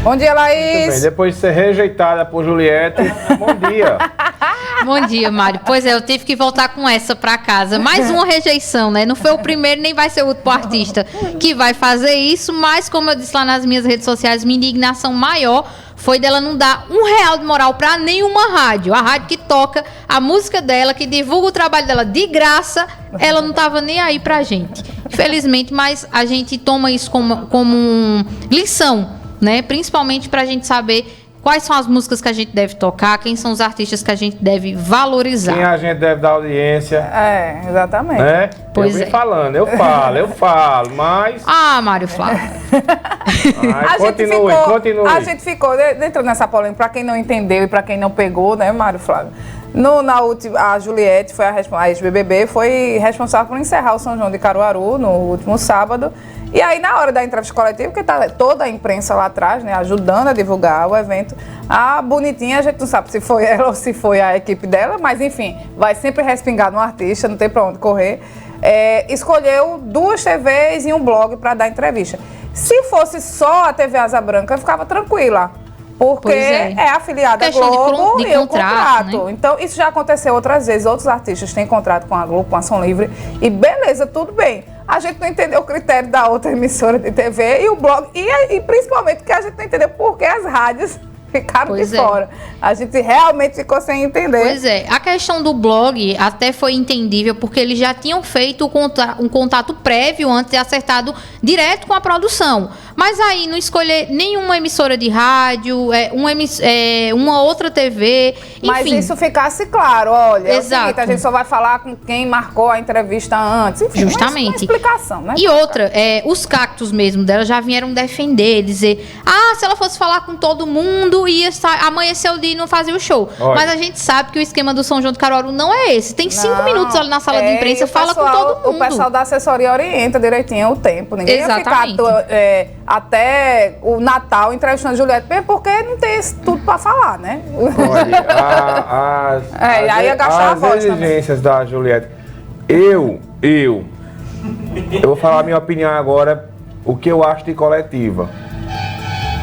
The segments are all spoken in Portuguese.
Bom dia, Laís. Muito bem, depois de ser rejeitada por Juliette, bom dia. Bom dia, Mário. Pois é, eu tive que voltar com essa pra casa. Mais uma rejeição, né? Não foi o primeiro, nem vai ser o último artista que vai fazer isso, mas como eu disse lá nas minhas redes sociais, minha indignação maior foi dela não dar R$1 de moral pra nenhuma rádio. A rádio que toca a música dela, que divulga o trabalho dela de graça, ela não tava nem aí pra gente. Infelizmente, mas a gente toma isso como lição, né? Principalmente pra gente saber quais são as músicas que a gente deve tocar, quem são os artistas que a gente deve valorizar. Quem a gente deve dar audiência. É, exatamente. Né? Pois eu é. vim falando, eu falo, mas... Ah, Mário Flávio. Continue. A gente ficou dentro dessa polêmica, para quem não entendeu e para quem não pegou, né, Mário Flávio? Na última, a Juliette, a ex-BBB, foi responsável por encerrar o São João de Caruaru no último sábado. E aí, na hora da entrevista coletiva, porque tá toda a imprensa lá atrás, né, ajudando a divulgar o evento, a Bonitinha, a gente não sabe se foi ela ou se foi a equipe dela, mas enfim, vai sempre respingar no artista, não tem pra onde correr. Escolheu 2 TVs e um blog para dar entrevista. Se fosse só a TV Asa Branca, eu ficava tranquila. Porque é afiliada à Globo e o contrato. Né? Então, isso já aconteceu outras vezes. Outros artistas têm contrato com a Globo, com a Ação Livre. E beleza, tudo bem. A gente não entendeu o critério da outra emissora de TV e o blog. E principalmente que a gente não entendeu por que as rádios ficaram de fora. A gente realmente ficou sem entender. Pois é. A questão do blog até foi entendível, porque eles já tinham feito um contato prévio antes de acertado direto com a produção. Mas aí não escolher nenhuma emissora de rádio, uma outra TV, enfim. Mas isso ficasse claro, olha, Exato. É o seguinte, a gente só vai falar com quem marcou a entrevista antes. Enfim, justamente. Uma explicação, né? E outra, os cactos mesmo dela já vieram defender, dizer, se ela fosse falar com todo mundo, ia amanhecer o dia e não fazer o show. Olha. Mas a gente sabe que o esquema do São João do Caruaru não é esse. Tem 5 minutos ali na sala de imprensa, fala com todo mundo. O pessoal da assessoria orienta direitinho o tempo. Ninguém Exatamente. ia ficar até o Natal entrevistando a Juliette, porque não tem tudo para falar, né? Olha, aí agachar a voz as exigências da Juliette. Eu vou falar a minha opinião agora, o que eu acho de coletiva.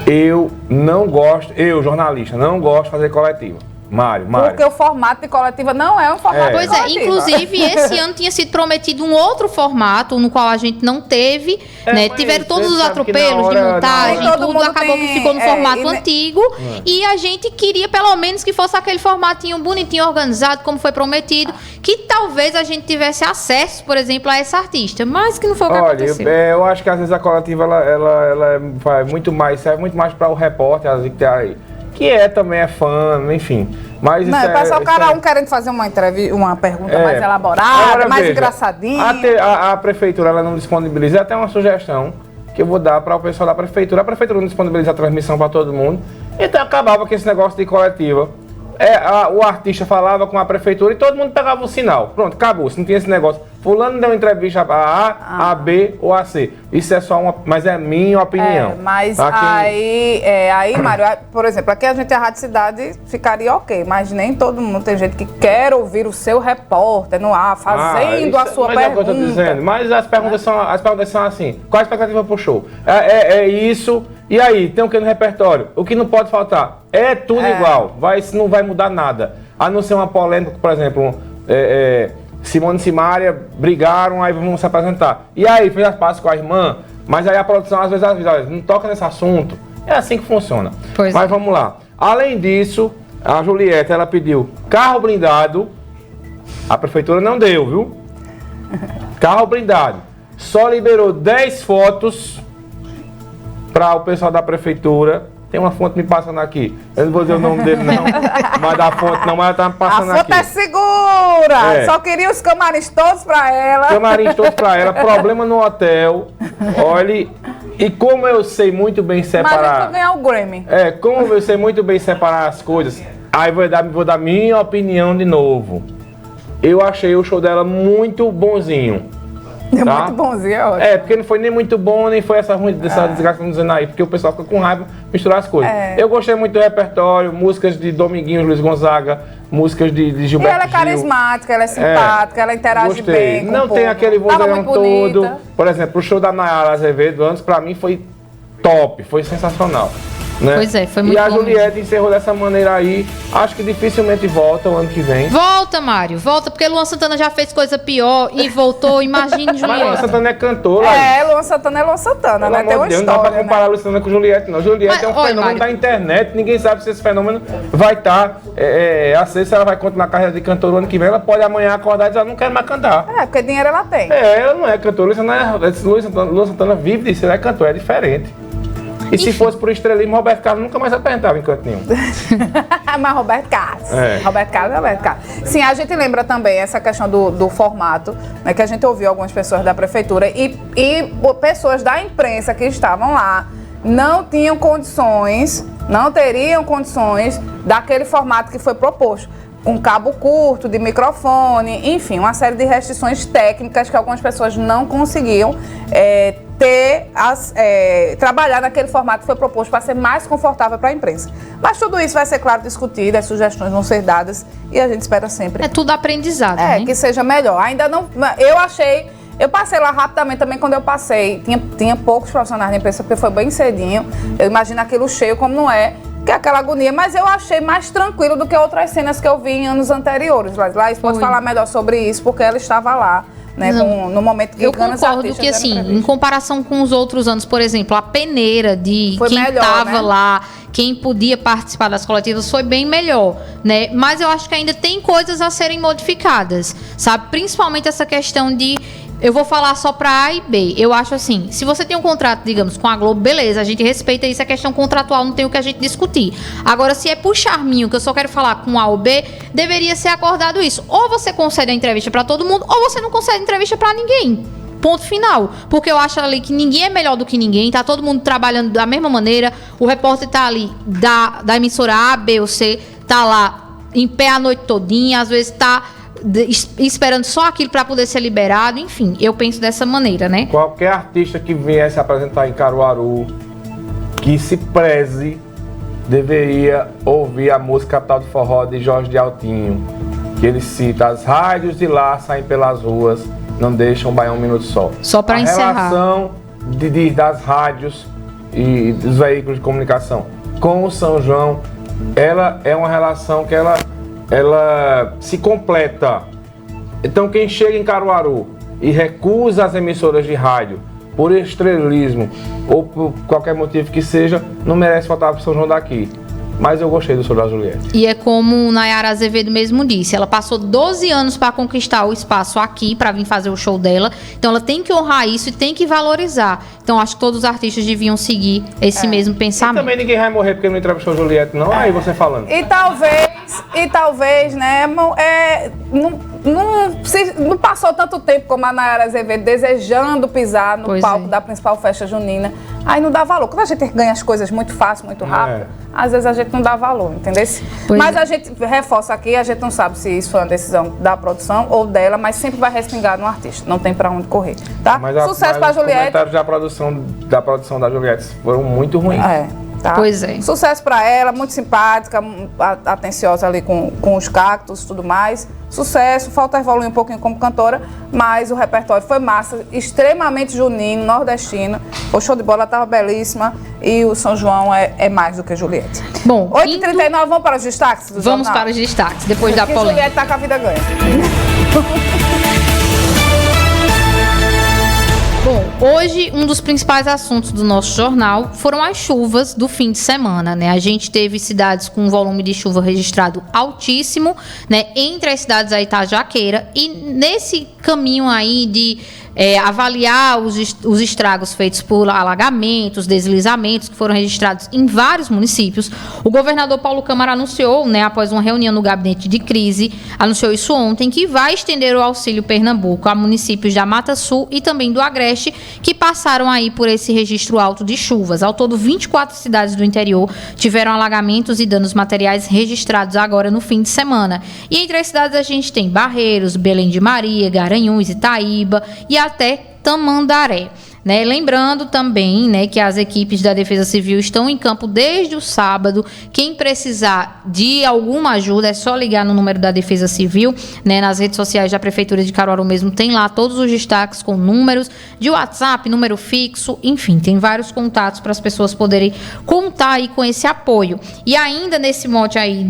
Eu não gosto, jornalista, não gosto de fazer coletiva. Mário. Porque o formato de coletiva não é um formato de coletiva. Pois é, inclusive esse ano tinha sido prometido um outro formato, no qual a gente não teve, né? Tiveram todos os atropelos de montagem, tudo acabou que ficou no formato antigo. E a gente queria pelo menos que fosse aquele formatinho bonitinho, organizado, como foi prometido, que talvez a gente tivesse acesso, por exemplo, a essa artista, mas que não foi o que aconteceu. Eu acho que às vezes a coletiva ela serve muito mais para o repórter, que também é fã, enfim. Mas não, isso pessoal, cada um querendo fazer uma pergunta mais elaborada, mais engraçadinha. A prefeitura ela não disponibiliza, até uma sugestão que eu vou dar para o pessoal da prefeitura. A prefeitura não disponibiliza a transmissão para todo mundo, então acabava com esse negócio de coletiva. O artista falava com a prefeitura e todo mundo pegava o sinal. Pronto, acabou. Se não tinha esse negócio. Fulano deu entrevista a B ou a C. Isso é só mas é minha opinião. Mas aí, Mário, por exemplo, aqui a gente, a Rádio Cidade, ficaria ok. Mas nem todo mundo, tem gente que quer ouvir o seu repórter no ar, fazendo a sua pergunta. É o que eu tô dizendo. Mas as perguntas são assim. Qual a expectativa pro show? É isso. E aí, tem o que no repertório? O que não pode faltar? É tudo igual. Não vai mudar nada. A não ser uma polêmica, por exemplo, Simone e Simária brigaram, aí vamos se apresentar. E aí, fez as pazes com a irmã, mas aí a produção às vezes avisa, não toca nesse assunto. É assim que funciona. Mas vamos lá. Além disso, a Juliette, ela pediu carro blindado. A prefeitura não deu, viu? Carro blindado. Só liberou 10 fotos para o pessoal da prefeitura. Tem uma fonte me passando aqui. Eu não vou dizer o nome dele, não. Mas da fonte não, mas ela tá me passando aqui. A fonte é segura! Só queria os camarins todos para ela. Camarins todos para ela. Problema no hotel. Olha, e como eu sei muito bem separar... Mas eu ganhar o Grammy. Como eu sei muito bem separar as coisas, aí vou dar minha opinião de novo. Eu achei o show dela muito bonzinho. Tá? Muito bonzinho, é ótimo. Porque não foi nem muito bom, nem foi essa desgraça que estão dizendo aí, porque o pessoal fica com raiva de misturar as coisas. Eu gostei muito do repertório, músicas de Dominguinhos, Luiz Gonzaga, músicas de Gilberto Gil. E ela é carismática, ela é simpática, ela interage bem com não o tem povo. Aquele vozeirão todo. Por exemplo, o show da Nayara Azevedo antes, pra mim, foi top, foi sensacional. Né? Pois é, foi muito E a bom Juliette encerrou dessa maneira aí. Acho que dificilmente volta o ano que vem. Volta, Mário, volta, porque Luan Santana já fez coisa pior e voltou. Imagine Mas Luan Juliette. Santana é cantora. Luan Santana é Luan Santana, né? Tem uma Deus, não dá pra história, comparar né? Luan Santana com Juliette, não. Juliette Mas, é um olha, fenômeno Mário, da internet. Ninguém sabe se esse fenômeno vai estar aceso, se ela vai continuar a carreira de cantora o ano que vem. Ela pode amanhã acordar e dizer, não quero mais cantar. Porque dinheiro ela tem. Ela não é cantora. Luan Santana vive disso, ela é cantora, é diferente. E se fosse por estrelismo, Roberto Carlos nunca mais apresentava em canto nenhum. Mas Roberto Carlos. É. Roberto Carlos. Sim, a gente lembra também essa questão do formato, né, que a gente ouviu algumas pessoas da prefeitura e pessoas da imprensa que estavam lá não teriam condições daquele formato que foi proposto. Com cabo curto, de microfone, enfim, uma série de restrições técnicas que algumas pessoas não conseguiam trabalhar naquele formato que foi proposto para ser mais confortável para a imprensa. Mas tudo isso vai ser, claro, discutido, as sugestões vão ser dadas e a gente espera sempre. É tudo aprendizado, né? Que seja melhor. Ainda não... Eu passei lá rapidamente também, quando eu passei, tinha poucos profissionais da imprensa, porque foi bem cedinho. Eu imagino aquilo cheio como não é, que é aquela agonia, mas eu achei mais tranquilo do que outras cenas que eu vi em anos anteriores. Laís pode falar melhor sobre isso, porque ela estava lá, né, no momento que eu concordo que, assim, em comparação com os outros anos, por exemplo, a peneira de foi quem estava, né? lá, quem podia participar das coletivas foi bem melhor, né? Mas eu acho que ainda tem coisas a serem modificadas, sabe? Principalmente essa questão de... Eu vou falar só para A e B. Eu acho assim, se você tem um contrato, digamos, com a Globo, beleza, a gente respeita isso, é questão contratual, não tem o que a gente discutir. Agora, se é por charminho, que eu só quero falar com A ou B, deveria ser acordado isso. Ou você concede a entrevista para todo mundo, ou você não concede entrevista para ninguém. Ponto final. Porque eu acho ali que ninguém é melhor do que ninguém, tá todo mundo trabalhando da mesma maneira, o repórter tá ali da emissora A, B ou C, tá lá em pé a noite todinha, às vezes tá... esperando só aquilo para poder ser liberado, enfim, eu penso dessa maneira, né? Qualquer artista que viesse apresentar em Caruaru, que se preze, deveria ouvir a música Capital do Forró de Jorge de Altinho, que ele cita: as rádios de lá saem pelas ruas, não deixam o Baião um minuto só. Só para encerrar. A relação das rádios e dos veículos de comunicação com o São João, ela é uma relação que ela se completa. Então, quem chega em Caruaru e recusa as emissoras de rádio por estrelismo ou por qualquer motivo que seja, não merece votar para São João daqui. Mas eu gostei do show da Juliette. E é como Nayara Azevedo mesmo disse, ela passou 12 anos para conquistar o espaço aqui, para vir fazer o show dela. Então ela tem que honrar isso e tem que valorizar. Então acho que todos os artistas deviam seguir esse mesmo pensamento. E também ninguém vai morrer porque não entrevistou Juliette, não. Aí você falando. E talvez, né, não passou tanto tempo como a Nayara Azevedo desejando pisar no palco da principal festa junina. Aí não dá valor. Quando a gente ganha as coisas muito fácil, muito rápido, às vezes a gente não dá valor, entendeu? Mas a gente reforça aqui, a gente não sabe se isso foi uma decisão da produção ou dela, mas sempre vai respingar no artista. Não tem pra onde correr, tá? Sucesso pra Juliette. Os comentários da produção da Juliette foram muito ruins. Tá? Pois é. Sucesso pra ela, muito simpática, atenciosa ali com os cactos e tudo mais. Sucesso, falta evoluir um pouquinho como cantora, mas o repertório foi massa, extremamente junino, nordestino. O show de bola estava belíssima e o São João é mais do que Juliette. Bom, 8h39, vamos para os destaques do Vamos jornal? para os destaques, depois da Porque polêmica. Juliette tá com a vida ganha. Bom, hoje um dos principais assuntos do nosso jornal foram as chuvas do fim de semana, né? A gente teve cidades com um volume de chuva registrado altíssimo, né? Entre as cidades da Itajaqueira, e nesse caminho aí de avaliar os estragos feitos por alagamentos, deslizamentos que foram registrados em vários municípios, o governador Paulo Câmara anunciou, né, após uma reunião no gabinete de crise, anunciou isso ontem, que vai estender o Auxílio Pernambuco a municípios da Mata Sul e também do Agreste, que passaram aí por esse registro alto de chuvas. Ao todo, 24 cidades do interior tiveram alagamentos e danos materiais registrados agora no fim de semana. E entre as cidades a gente tem Barreiros, Belém de Maria, Garanhuns, Itaíba e até Tamandaré. né? Lembrando também, né, que as equipes da Defesa Civil estão em campo desde o sábado. Quem precisar de alguma ajuda é só ligar no número da Defesa Civil, né? Nas redes sociais da Prefeitura de Caruaru mesmo tem lá todos os destaques com números de WhatsApp, número fixo, enfim, tem vários contatos para as pessoas poderem contar aí com esse apoio. E ainda nesse mote aí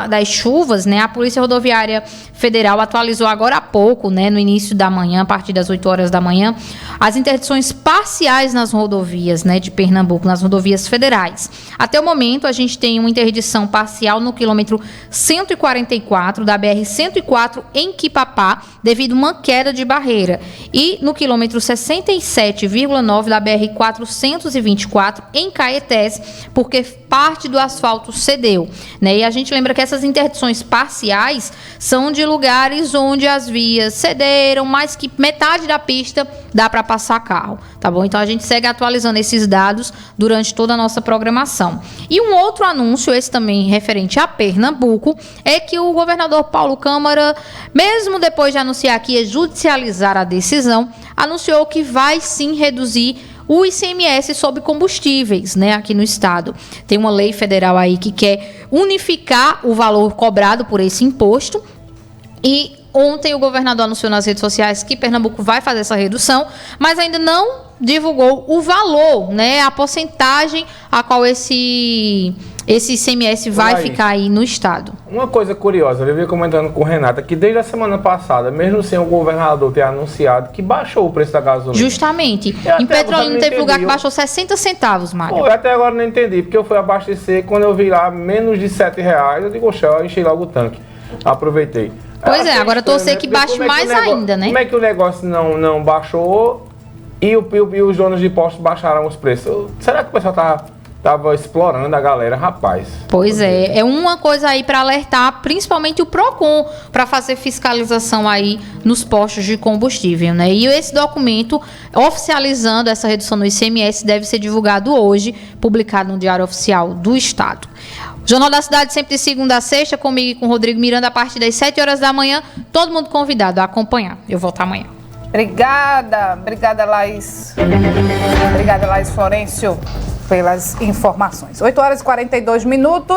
das chuvas, né, a Polícia Rodoviária Federal atualizou agora há pouco, né, no início da manhã, a partir das 8 horas da manhã, as interdições parciais nas rodovias, né, de Pernambuco, nas rodovias federais. Até o momento, a gente tem uma interdição parcial no quilômetro 144 da BR-104 em Quipapá, devido a uma queda de barreira. E no quilômetro 67,9 da BR-424 em Caetés, porque parte do asfalto cedeu, né? E a gente lembra que essas interdições parciais são de lugares onde as vias cederam, mas que metade da pista dá para passar carro, tá bom? Então a gente segue atualizando esses dados durante toda a nossa programação. E um outro anúncio, esse também referente a Pernambuco, é que o governador Paulo Câmara, mesmo depois de anunciar que ia judicializar a decisão, anunciou que vai sim reduzir o ICMS sobre combustíveis, né, aqui no estado. Tem uma lei federal aí que quer unificar o valor cobrado por esse imposto. E ontem o governador anunciou nas redes sociais que Pernambuco vai fazer essa redução, mas ainda não divulgou o valor, né, a porcentagem a qual esse ICMS vai ficar aí no estado. Uma coisa curiosa, eu vi comentando com Renata, que desde a semana passada, mesmo sem o governador ter anunciado, que baixou o preço da gasolina. Justamente. Em Petrolina teve lugar que baixou 60 centavos, Mário. Pô, até agora não entendi, porque eu fui abastecer, quando eu vi lá menos de R$7, eu digo, oxe, eu enchi logo o tanque. Aproveitei. Pois é, agora torcer que baixe mais ainda, né? Como é que o negócio não baixou e os donos de postos baixaram os preços? Será que o pessoal tava explorando a galera, rapaz? Pois é uma coisa aí para alertar, principalmente o PROCON, para fazer fiscalização aí nos postos de combustível, né? E esse documento oficializando essa redução no ICMS deve ser divulgado hoje, publicado no Diário Oficial do Estado. Jornal da Cidade, sempre de segunda a sexta, comigo e com o Rodrigo Miranda, a partir das 7 horas da manhã. Todo mundo convidado a acompanhar. Eu volto amanhã. Obrigada, Laís. Obrigada, Laís Florencio, pelas informações. 8 horas e 42 minutos.